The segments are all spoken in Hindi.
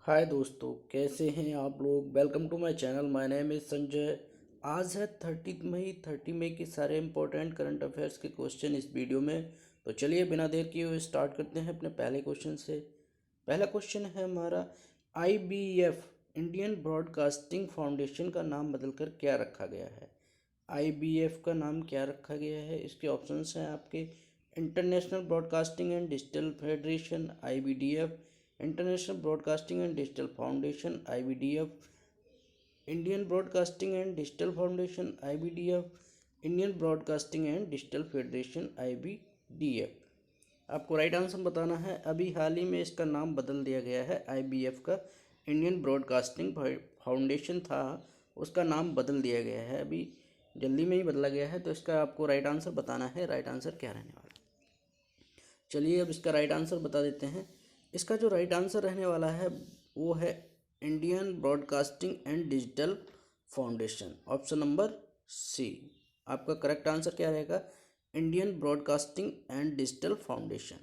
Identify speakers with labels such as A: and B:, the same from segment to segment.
A: हाय दोस्तों, कैसे हैं आप लोग। Welcome to my channel. My name is Sanjay. आज है 30 मई के सारे इंपॉर्टेंट करंट अफेयर्स के क्वेश्चन इस वीडियो में। तो चलिए बिना देर किए हुए स्टार्ट करते हैं अपने पहले क्वेश्चन से। पहला क्वेश्चन है हमारा, IBF इंडियन ब्रॉडकास्टिंग फाउंडेशन का नाम बदलकर क्या रखा गया है। IBF का नाम क्या रखा गया है। इसके ऑप्शंस हैं आपके, international broadcasting and digital federation IBDF, international broadcasting and digital foundation IBDF, Indian broadcasting and digital foundation IBDF, Indian broadcasting and digital federation IBDF। आपको राइट आंसर बताना है। अभी हाल ही में इसका नाम बदल दिया गया है। IBF का इंडियन ब्रॉडकास्टिंग फाउंडेशन था, उसका नाम बदल दिया गया है। अभी जल्दी में ही बदला गया है। तो इसका आपको राइट आंसर बताना है। राइट आंसर क्या रहने वाला है। चलिए अब इसका राइट आंसर बता देते हैं। इसका जो राइट आंसर रहने वाला है वो है Indian broadcasting and digital foundation, option number C. आपका करेक्ट आंसर क्या रहेगा, Indian broadcasting and digital foundation.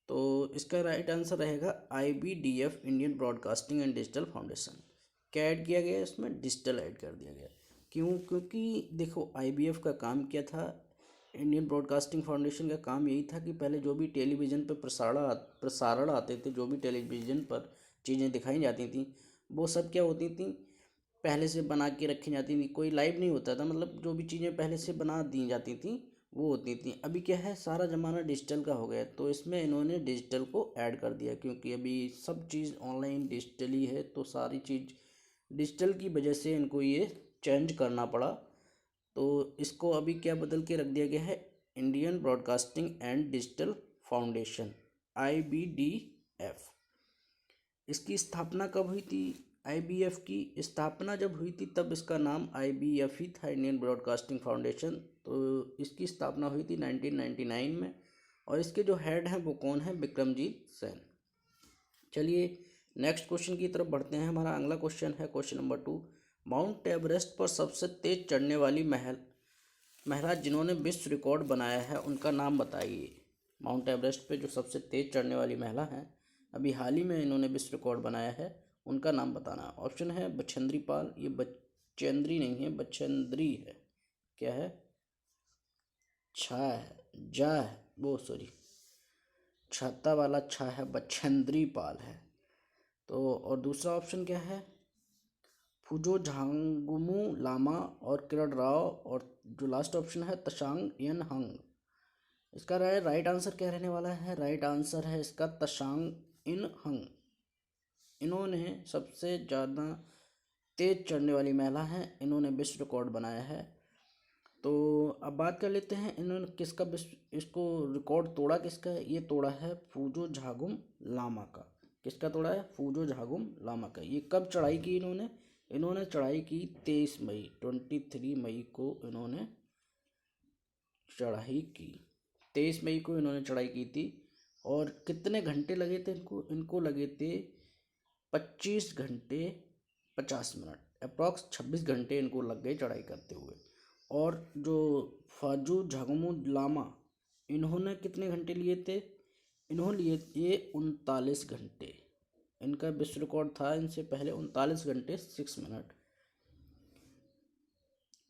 A: तो इसका राइट आंसर रहेगा IBDF, Indian broadcasting and digital foundation. क्या ऐड किया गया इसमें, डिजिटल ऐड कर दिया गया। क्यों? क्योंकि देखो IBF का काम क्या था, इंडियन ब्रॉडकास्टिंग फाउंडेशन का काम यही था कि पहले जो भी टेलीविज़न पर प्रसारण आते थे, जो भी टेलीविज़न पर चीज़ें दिखाई जाती थी, वो सब क्या होती थी, पहले से बना के रखी जाती थी। कोई लाइव नहीं होता था, मतलब जो भी चीज़ें पहले से बना दी जाती थी वो होती थी। अभी क्या है, सारा ज़माना डिजिटल का हो गया, तो इसमें इन्होंने डिजिटल को ऐड कर दिया। क्योंकि अभी सब चीज़ ऑनलाइन डिजिटली है, तो सारी चीज़ डिजिटल की वजह से इनको ये चेंज करना पड़ा। तो इसको अभी क्या बदल के रख दिया गया है, Indian broadcasting and digital foundation IBDF। इसकी स्थापना कब हुई थी, IBF की स्थापना जब हुई थी तब इसका नाम IBF ही था, इंडियन ब्रॉडकास्टिंग फाउंडेशन। तो इसकी स्थापना हुई थी 1999 में। और इसके जो हेड हैं वो कौन है, बिक्रमजीत सेन। चलिए नेक्स्ट क्वेश्चन की तरफ बढ़ते हैं। हमारा अगला क्वेश्चन है क्वेश्चन नंबर 2। माउंट एवरेस्ट पर सबसे तेज चढ़ने वाली महिला जिन्होंने विश्व रिकॉर्ड बनाया है उनका नाम बताइए। माउंट एवरेस्ट पे जो सबसे तेज चढ़ने वाली महिला हैं, अभी हाल ही में इन्होंने विश्व रिकॉर्ड बनाया है, उनका नाम बताना। ऑप्शन है बछेंद्री पाल, ये बचेंद्री नहीं है, बछेंद्री है। क्या है, छा है, जा है, वो सॉरी, छाता वाला छा है, बछेंद्री पाल है। तो और दूसरा ऑप्शन क्या है, फुजो झांगुमू लामा और किरण राव, और जो लास्ट ऑप्शन है तशांग यन हंग। इसका राइट आंसर क्या रहने वाला है, राइट आंसर है इसका तशांग इन हंग। इन्होंने सबसे ज़्यादा तेज चढ़ने वाली महिला हैं, इन्होंने विश्व रिकॉर्ड बनाया है। तो अब बात कर लेते हैं इन्होंने किसका विश्व इसको रिकॉर्ड तोड़ा, किसका है, ये तोड़ा है फूजो झागुम लामा का। किसका तोड़ा है, फूजो झागुम लामा का। ये कब चढ़ाई की इन्होंने, इन्होंने चढ़ाई की 23 मई को इन्होंने चढ़ाई की। 23 मई को इन्होंने चढ़ाई की थी। और कितने घंटे लगे थे इनको लगे थे 25 घंटे 50 मिनट, अप्रॉक्स 26 घंटे इनको लग गए चढ़ाई करते हुए। और जो फाजू झागमू लामा, इन्होंने कितने घंटे लिए थे, इन्होंने लिए ये 39 घंटे। इनका विश्व रिकॉर्ड था इनसे पहले 39 घंटे 6 मिनट।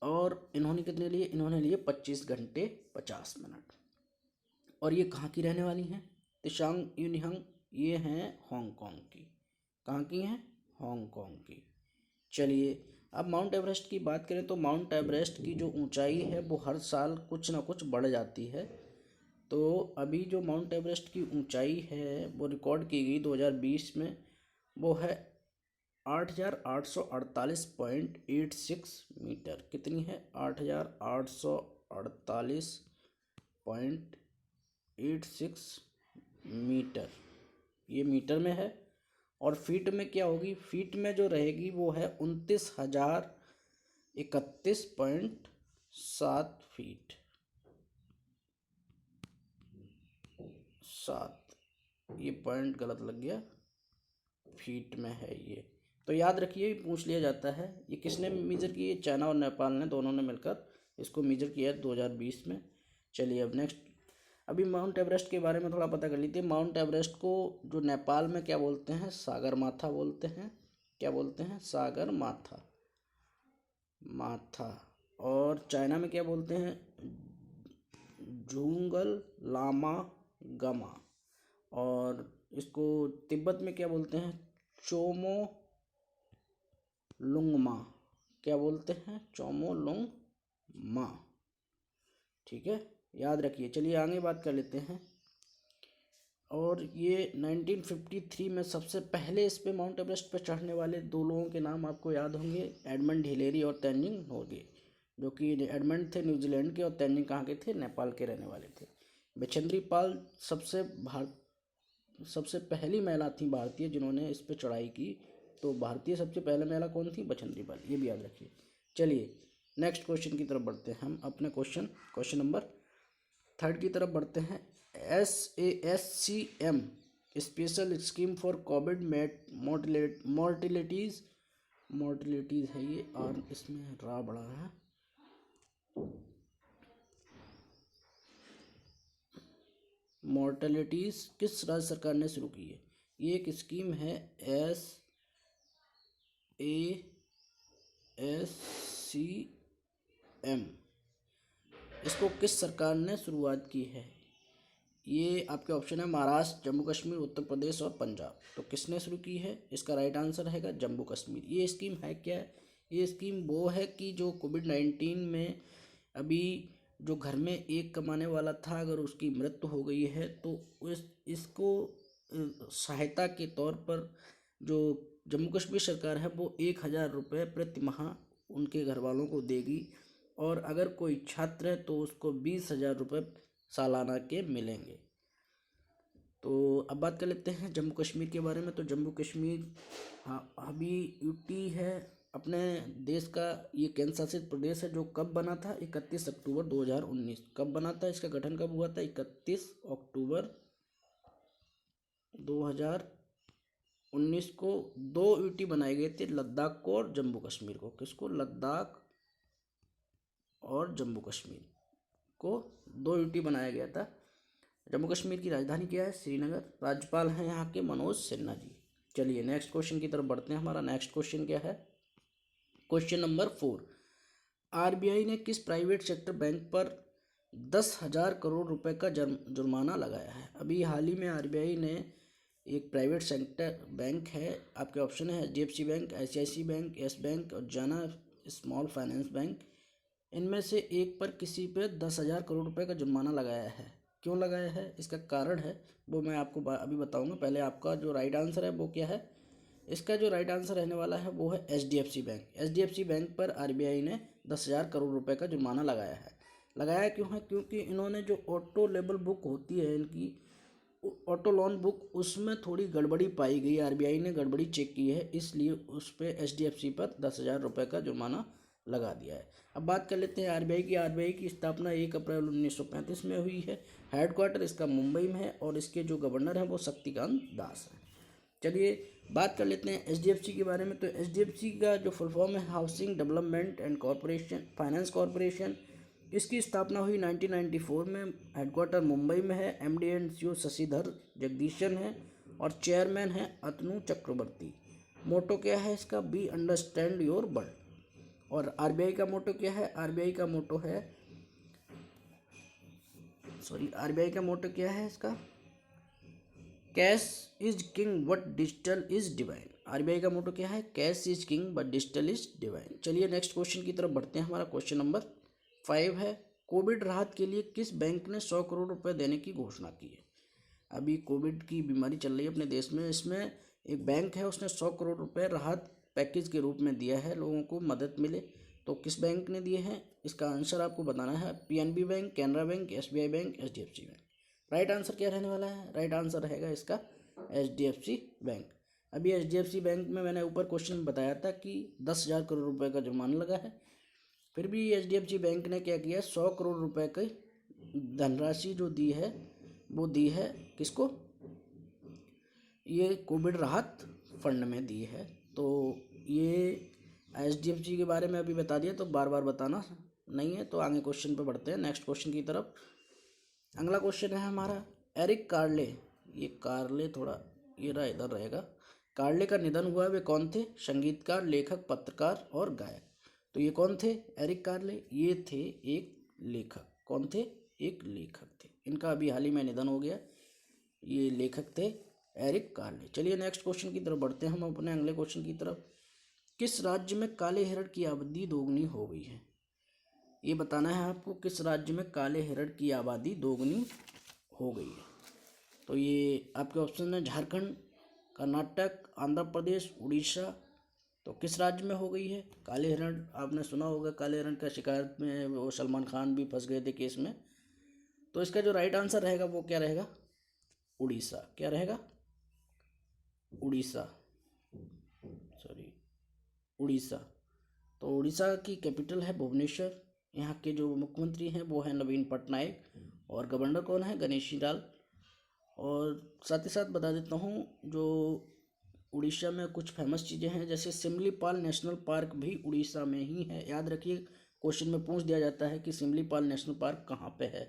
A: और इन्होंने कितने लिए, इन्होंने लिए 25 घंटे 50 मिनट। और ये कहाँ की रहने वाली हैं, तिशांग यूनिहंग, ये हैं हांगकांग की। कहाँ की हैं, हांगकांग की। चलिए अब माउंट एवरेस्ट की बात करें तो माउंट एवरेस्ट की जो ऊंचाई है वो हर साल कुछ ना कुछ बढ़ जाती है। तो अभी जो माउंट एवरेस्ट की ऊंचाई है वो रिकॉर्ड की गई 2020 में, वो है 8,848.86 मीटर। कितनी है, 8,848.86 मीटर। ये मीटर में है। और फीट में क्या होगी, फीट में जो रहेगी वो है 29,031.7 फीट 7। ये पॉइंट गलत लग गया, फीट में है ये। तो याद रखिए, पूछ लिया जाता है। ये किसने मेजर की है, चाइना और नेपाल ने, दोनों ने मिलकर इसको मेजर किया है 2020 में। चलिए अब नेक्स्ट अभी माउंट एवरेस्ट के बारे में थोड़ा पता कर लीजिए। माउंट एवरेस्ट को जो नेपाल में क्या बोलते हैं, सागरमाथा बोलते हैं। क्या बोलते हैं, सागरमाथा माथा। और चाइना में क्या बोलते हैं, झुंगल लामा गमा। और इसको तिब्बत में क्या बोलते हैं, चोमो लुंगमा। क्या बोलते हैं, चोमो लुंगमा। ठीक है, याद रखिए। चलिए आगे बात कर लेते हैं। और ये 1953 में सबसे पहले इस पे माउंट एवरेस्ट पर चढ़ने वाले दो लोगों के नाम आपको याद होंगे, एडमंड हिलेरी और तेंजिंग नोर्गे। जो कि एडमंड थे न्यूजीलैंड के और तेंजिंग कहाँ के थे, नेपाल के रहने वाले थे। बछेंद्री पाल सबसे पहली महिला थी भारतीय जिन्होंने इस पे चढ़ाई की। तो भारतीय सबसे पहले महिला कौन थी, बछेंद्री पाल, ये भी याद रखिए। चलिए नेक्स्ट क्वेश्चन की तरफ बढ़ते हैं हम। अपने क्वेश्चन नंबर 3 की तरफ बढ़ते हैं। SASCM special scheme for Covid mortalities है ये, और इसमें रा बड़ा है। मोर्टेलिटीज़ किस राज्य सरकार ने शुरू की है, ये एक स्कीम है SASCM। इसको किस सरकार ने शुरुआत की है, ये आपके ऑप्शन है महाराष्ट्र, जम्मू कश्मीर, उत्तर प्रदेश और पंजाब। तो किसने शुरू की है, इसका राइट आंसर है जम्मू कश्मीर। ये स्कीम है क्या, ये स्कीम वो है कि जो कोविड-19 में अभी जो घर में एक कमाने वाला था, अगर उसकी मृत्यु हो गई है तो इसको सहायता के तौर पर जो जम्मू कश्मीर सरकार है वो 1,000 रुपये प्रति माह उनके घर वालों को देगी। और अगर कोई छात्र है तो उसको 20,000 रुपये सालाना के मिलेंगे। तो अब बात कर लेते हैं जम्मू कश्मीर के बारे में। तो जम्मू कश्मीर अभी यूटी है अपने देश का, ये केंद्र शासित प्रदेश है। जो कब बना था, 31 अक्टूबर 2019। कब बना था, इसका गठन कब हुआ था, 31 अक्टूबर 2019 को। 2 यूटी बनाए गए थे, लद्दाख को और जम्मू कश्मीर को। किसको, लद्दाख और जम्मू कश्मीर को 2 यूटी बनाया गया था। जम्मू कश्मीर की राजधानी क्या है, श्रीनगर। राज्यपाल हैं यहाँ के मनोज सिन्हा जी। चलिए नेक्स्ट क्वेश्चन की तरफ बढ़ते हैं। हमारा नेक्स्ट क्वेश्चन क्या है, क्वेश्चन नंबर 4। आरबीआई ने किस प्राइवेट सेक्टर बैंक पर 10,000 करोड़ रुपए का जुर्माना लगाया है। अभी हाल ही में आरबीआई ने एक प्राइवेट सेक्टर बैंक है, आपके ऑप्शन है HDFC bank, ICICI bank, yes bank और जाना स्मॉल फाइनेंस बैंक। इनमें से एक पर किसी पे 10,000 करोड़ रुपए का जुर्माना लगाया है। क्यों लगाया है, इसका कारण है वो मैं आपको अभी बताऊंगा। पहले आपका जो राइट आंसर है वो क्या है, इसका जो राइट आंसर रहने वाला है वो है HDFC बैंक। HDFC बैंक पर आरबीआई ने 10,000 करोड़ रुपए का जुर्माना लगाया है। लगाया क्यों है, क्योंकि इन्होंने जो ऑटो लेबल बुक होती है इनकी, ऑटो लोन बुक, उसमें थोड़ी गड़बड़ी पाई गई। आरबीआई ने गड़बड़ी चेक की है, इसलिए उस पर HDFC पर 10,000 रुपये का जुर्माना लगा दिया है। अब बात कर लेते हैं आरबीआई की स्थापना 1 अप्रैल 1935 में हुई है। हेडक्वार्टर इसका मुंबई में है और इसके जो गवर्नर हैं वो शक्तिकांत दास हैं। चलिए बात कर लेते हैं HDFC के बारे में। तो HDFC का जो फुल फॉर्म है housing development and corporation finance corporation. इसकी स्थापना हुई 1994 में। हेडक्वार्टर मुंबई में है। MD and CEO Shashidhar Jagdishan है और चेयरमैन है अतनु चक्रवर्ती। मोटो क्या है इसका, बी अंडरस्टैंड योर वर्ल्ड। और आरबीआई का मोटो क्या है, आरबीआई का मोटो क्या है इसका, cash is king but digital is divine. RBI का मोटो क्या है, cash is king but digital is divine. चलिए नेक्स्ट क्वेश्चन की तरफ बढ़ते हैं। हमारा क्वेश्चन नंबर 5 है, कोविड राहत के लिए किस बैंक ने 100 करोड़ रुपए देने की घोषणा की है। अभी कोविड की बीमारी चल रही है अपने देश में, इसमें एक बैंक है उसने 100 करोड़ रुपए राहत पैकेज के रूप में दिया है, लोगों को मदद मिले। तो किस बैंक ने दिए हैं, इसका आंसर आपको बताना है। PNB bank, Canara bank, SBI bank, HDFC bank. Right answer क्या रहने वाला है, राइट आंसर रहेगा इसका HDFC बैंक। अभी HDFC बैंक में मैंने ऊपर क्वेश्चन में बताया था कि 10,000 करोड़ रुपए का जुर्माना लगा है, फिर भी HDFC बैंक ने क्या किया, 100 करोड़ रुपए की धनराशि जो दी है वो दी है किसको, ये कोविड राहत फंड में दी है। तो ये HDFC के बारे में अभी बता दिया, तो बार बार बताना नहीं है। तो आगे क्वेश्चन पे बढ़ते हैं, नेक्स्ट क्वेश्चन की तरफ। अगला क्वेश्चन है हमारा, एरिक कार्ले, ये कार्ले थोड़ा ये रहा इधर रहेगा, कार्ले का निधन हुआ, वे कौन थे? संगीतकार, लेखक, पत्रकार और गायक। तो ये कौन थे? एरिक कार्ले, ये थे एक लेखक। कौन थे? एक लेखक थे। इनका अभी हाल ही में निधन हो गया। ये लेखक थे एरिक कार्ले। चलिए नेक्स्ट क्वेश्चन की तरफ बढ़ते हैं हम अपने अगले क्वेश्चन की तरफ। किस राज्य में काले हिरण की आबादी दोगुनी हो गई है? ये बताना है आपको, किस राज्य में काले हिरण की आबादी दोगुनी हो गई है। तो ये आपके ऑप्शन है झारखंड, कर्नाटक, आंध्र प्रदेश, उड़ीसा। तो किस राज्य में हो गई है काले हिरण? आपने सुना होगा काले हिरण का शिकायत में वो सलमान खान भी फंस गए थे केस में। तो इसका जो राइट आंसर रहेगा वो क्या रहेगा? उड़ीसा। क्या रहेगा? उड़ीसा, सॉरी, उड़ीसा। तो उड़ीसा की कैपिटल है भुवनेश्वर। यहाँ के जो मुख्यमंत्री हैं वो है नवीन पटनायक, और गवर्नर कौन है? गणेशी लाल। और साथ ही साथ बता देता हूँ, जो उड़ीसा में कुछ फेमस चीज़ें हैं, जैसे सिमलीपाल नेशनल पार्क भी उड़ीसा में ही है। याद रखिए, क्वेश्चन में पूछ दिया जाता है कि सिमलीपाल नेशनल पार्क कहाँ पे है,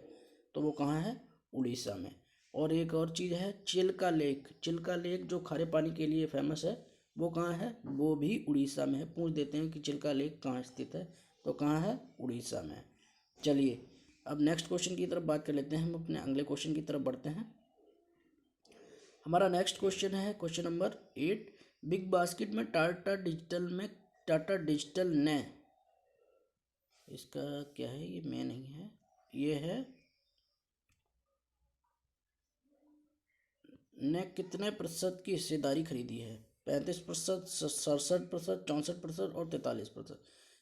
A: तो वो कहाँ है? उड़ीसा में। और एक और चीज़ है चिल्का लेक। चिल्का लेक जो खारे पानी के लिए फेमस है, वो कहाँ है? वो भी उड़ीसा में है। पूछ देते हैं कि चिल्का लेक कहाँ स्थित है, तो कहाँ है? उड़ीसा में। चलिए अब नेक्स्ट क्वेश्चन की तरफ बात कर लेते हैं। हम अपने अगले क्वेश्चन की तरफ बढ़ते हैं। हमारा नेक्स्ट क्वेश्चन है क्वेश्चन नंबर 8। बिग बास्केट में टाटा डिजिटल ने, इसका क्या है? ये मैं नहीं है, ये है ने कितने प्रतिशत की हिस्सेदारी खरीदी है? 35%, 67%, 64% और 43%।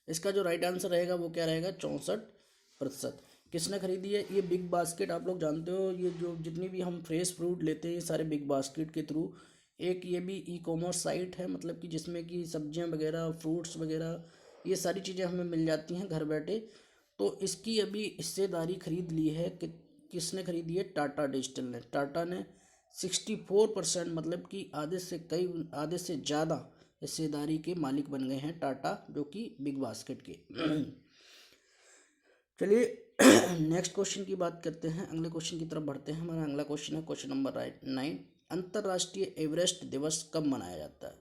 A: इसका जो राइट आंसर रहेगा वो क्या रहेगा? 64%। किसने खरीदी है? ये बिग बास्केट, आप लोग जानते हो, ये जो जितनी भी हम फ्रेश फ्रूट लेते हैं ये सारे बिग बास्केट के थ्रू। एक ये भी ई कॉमर्स साइट है, मतलब कि जिसमें कि सब्जियां वगैरह, फ्रूट्स वगैरह, ये सारी चीज़ें हमें मिल जाती हैं घर बैठे। तो इसकी अभी हिस्सेदारी खरीद ली है कि किसने खरीदी है? टाटा डिजिटल ने। टाटा ने 64%, मतलब कि आधे से ज़्यादा हिस्सेदारी के मालिक बन गए हैं टाटा, जो कि बिग बास्केट के। चलिए नेक्स्ट क्वेश्चन की बात करते हैं, अगले क्वेश्चन की तरफ बढ़ते हैं। हमारा अगला क्वेश्चन है क्वेश्चन नंबर 9। अंतर्राष्ट्रीय एवरेस्ट दिवस कब मनाया जाता है?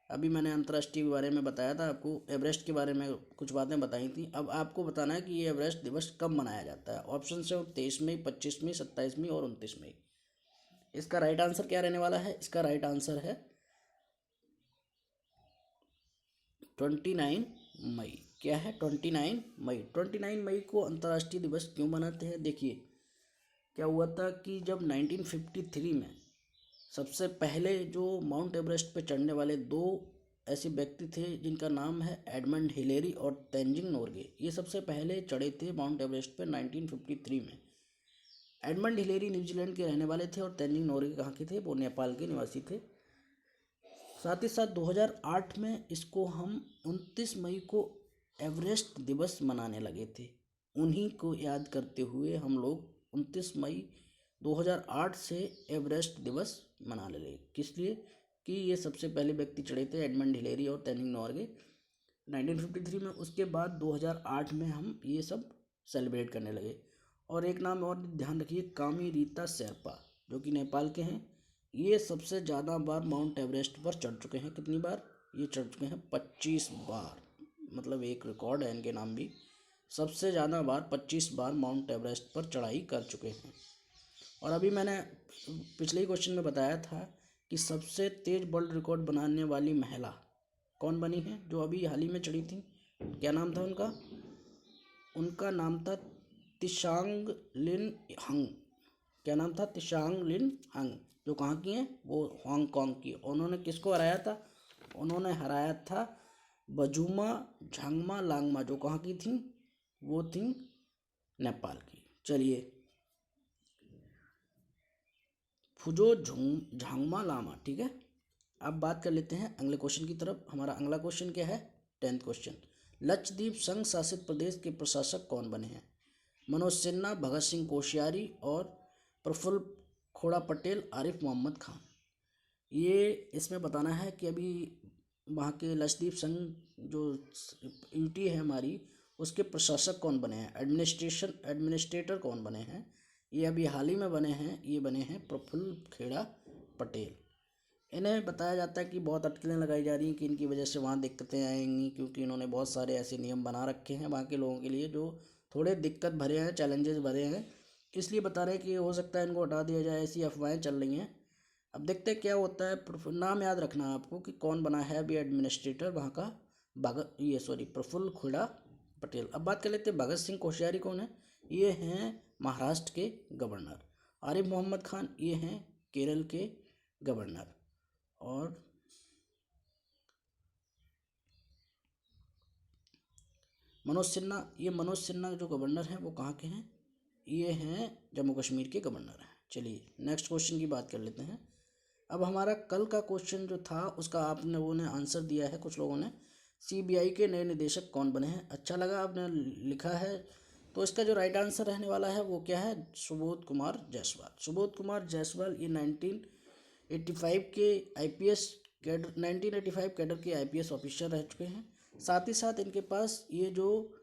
A: अभी मैंने अंतर्राष्ट्रीय के बारे में बताया था आपको, एवरेस्ट के बारे में कुछ बातें बताई थी। अब आपको बताना है कि ये एवरेस्ट दिवस कब मनाया जाता है। ऑप्शन है 23 मई, 25 मई, 27 मई और 29 मई। इसका राइट आंसर क्या रहने वाला है? इसका राइट आंसर है 29 मई। क्या है? 29 मई। 29 मई को अंतर्राष्ट्रीय दिवस क्यों मनाते हैं? देखिए, क्या हुआ था कि जब 1953 में सबसे पहले जो माउंट एवरेस्ट पे चढ़ने वाले दो ऐसे व्यक्ति थे, जिनका नाम है एडमंड हिलेरी और तेंजिंग नोर्गे, ये सबसे पहले चढ़े थे माउंट एवरेस्ट पे 1953 में। एडमंड हिलेरी न्यूजीलैंड के रहने वाले थे और तेंजिंग नोर्गे कहाँ के थे? वो नेपाल के निवासी थे। साथ ही साथ 2008 में इसको हम 29 मई को एवरेस्ट दिवस मनाने लगे थे। उन्हीं को याद करते हुए हम लोग 29 मई 2008 से एवरेस्ट दिवस मनाने लगे। किस लिए? कि ये सबसे पहले व्यक्ति चढ़े थे एडमंड हिलेरी और तेंजिंग नोर्गे 1953 में। उसके बाद 2008 में हम ये सब सेलिब्रेट करने लगे। और एक नाम और ध्यान रखिए, कामी रीता शेरपा, जो कि नेपाल के हैं। ये सबसे ज़्यादा बार माउंट एवरेस्ट पर चढ़ चुके हैं। कितनी बार? ये चढ़ चुके हैं 25 बार, मतलब एक रिकॉर्ड है इनके नाम भी। सबसे ज़्यादा बार 25 बार माउंट एवरेस्ट पर चढ़ाई कर चुके हैं। और अभी मैंने पिछले ही क्वेश्चन में बताया था कि सबसे तेज वर्ल्ड रिकॉर्ड बनाने वाली महिला कौन बनी है, जो अभी हाल ही में चढ़ी थी। क्या नाम था उनका? उनका नाम था तिशांग लिन हंग। क्या नाम था? तिशांग लिन हंग, जो कहाँ की हैं? वो हांगकांग की। उन्होंने किसको हराया था? उन्होंने हराया था बजूमा झांगमा लांगमा, जो कहाँ की थी? वो थी नेपाल की। चलिए, फुजो झांगमा लामा, ठीक है। अब बात कर लेते हैं अगले क्वेश्चन की तरफ। हमारा अगला क्वेश्चन क्या है? 10th question. लक्षद्वीप संघ शासित प्रदेश के प्रशासक कौन बने हैं? मनोज सिन्हा, भगत सिंह कोश्यारी और प्रफुल्ल खोड़ा पटेल, आरिफ मोहम्मद खान। ये इसमें बताना है कि अभी वहाँ के लक्षद्वीप संघ जो यूटी है हमारी, उसके प्रशासक कौन बने हैं, एडमिनिस्ट्रेटर कौन बने हैं, ये अभी हाल ही में बने हैं, ये बने हैं प्रफुल्ल खेड़ा पटेल। इन्हें बताया जाता है कि बहुत अटकलें लगाई जा रही हैं कि इनकी वजह से वहाँ दिक्कतें आएंगी, क्योंकि इन्होंने बहुत सारे ऐसे नियम बना रखे हैं वहाँ के लोगों के लिए जो थोड़े दिक्कत भरे हैं, चैलेंजेस भरे हैं, इसलिए बता रहे हैं कि हो सकता है इनको हटा दिया जाए, ऐसी अफवाहें चल रही हैं। अब देखते हैं क्या होता है। नाम याद रखना है आपको कि कौन बना है अभी एडमिनिस्ट्रेटर वहाँ का, प्रफुल्ल खेड़ा पटेल। अब बात कर लेते हैं भगत सिंह कोश्यारी कौन है। ये हैं महाराष्ट्र के गवर्नर। आरिफ मोहम्मद खान ये हैं केरल के गवर्नर। और मनोज सिन्हा जो गवर्नर हैं वो कहाँ के हैं, ये हैं जम्मू कश्मीर के गवर्नर हैं। चलिए नेक्स्ट क्वेश्चन की बात कर लेते हैं। अब हमारा कल का क्वेश्चन जो था उसका आप लोगों ने आंसर दिया है कुछ लोगों ने। सीबीआई के नए निदेशक कौन बने हैं, अच्छा लगा आपने लिखा है। तो इसका जो राइट आंसर रहने वाला है वो क्या है, सुबोध कुमार जायसवाल। सुबोध कुमार जायसवाल ये 1985 के आईपीएस कैडर 1985 कैडर के आईपीएस ऑफिसर रह चुके हैं। साथ ही साथ इनके पास ये जो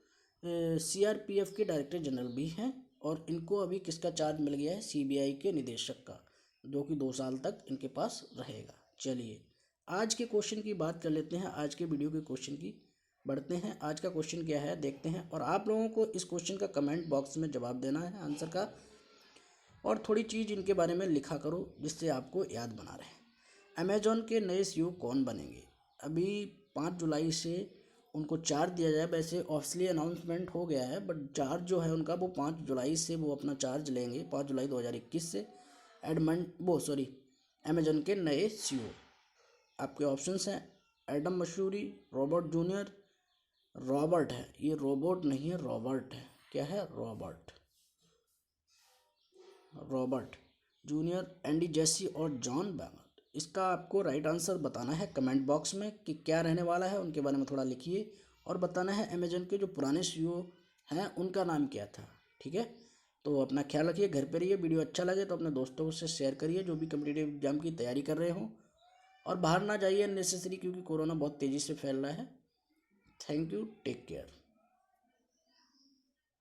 A: सीआरपीएफ के डायरेक्टर जनरल भी हैं, और इनको अभी किसका चार्ज मिल गया है, सीबीआई के निदेशक का, जो कि 2 साल तक इनके पास रहेगा। चलिए आज के क्वेश्चन की बात कर लेते हैं, आज के वीडियो के क्वेश्चन की बढ़ते हैं। आज का क्वेश्चन क्या है देखते हैं, और आप लोगों को इस क्वेश्चन का कमेंट बॉक्स में जवाब देना है आंसर का, और थोड़ी चीज़ इनके बारे में लिखा करो जिससे आपको याद बना रहे। अमेजॉन के नए सीईओ कौन बनेंगे। अभी 5 जुलाई से उनको चार्ज दिया जाए, वैसे ऑफिशियली अनाउंसमेंट हो गया है, बट चार्ज जो है उनका वो 5 जुलाई से वो अपना चार्ज लेंगे, 5 जुलाई 2021 से। अमेजॉन के नए सीईओ आपके ऑप्शंस हैं एडम मशूरी, रॉबर्ट जूनियर, रॉबर्ट है, ये रोबोट नहीं है रॉबर्ट है, क्या है रॉबर्ट जूनियर, एंडी जेसी और जॉन बैमर। इसका आपको राइट आंसर बताना है कमेंट बॉक्स में कि क्या रहने वाला है, उनके बारे में थोड़ा लिखिए, और बताना है अमेजन के जो पुराने सीईओ हैं उनका नाम क्या था। ठीक है, तो अपना ख्याल रखिए, घर पे रहिए। वीडियो अच्छा लगे तो अपने दोस्तों से शेयर करिए जो भी कम्पिटिटिव एग्जाम की तैयारी कर रहे हों, और बाहर ना जाइए अननेसेसरी, क्योंकि कोरोना बहुत तेज़ी से फैल रहा है। Thank you, take care.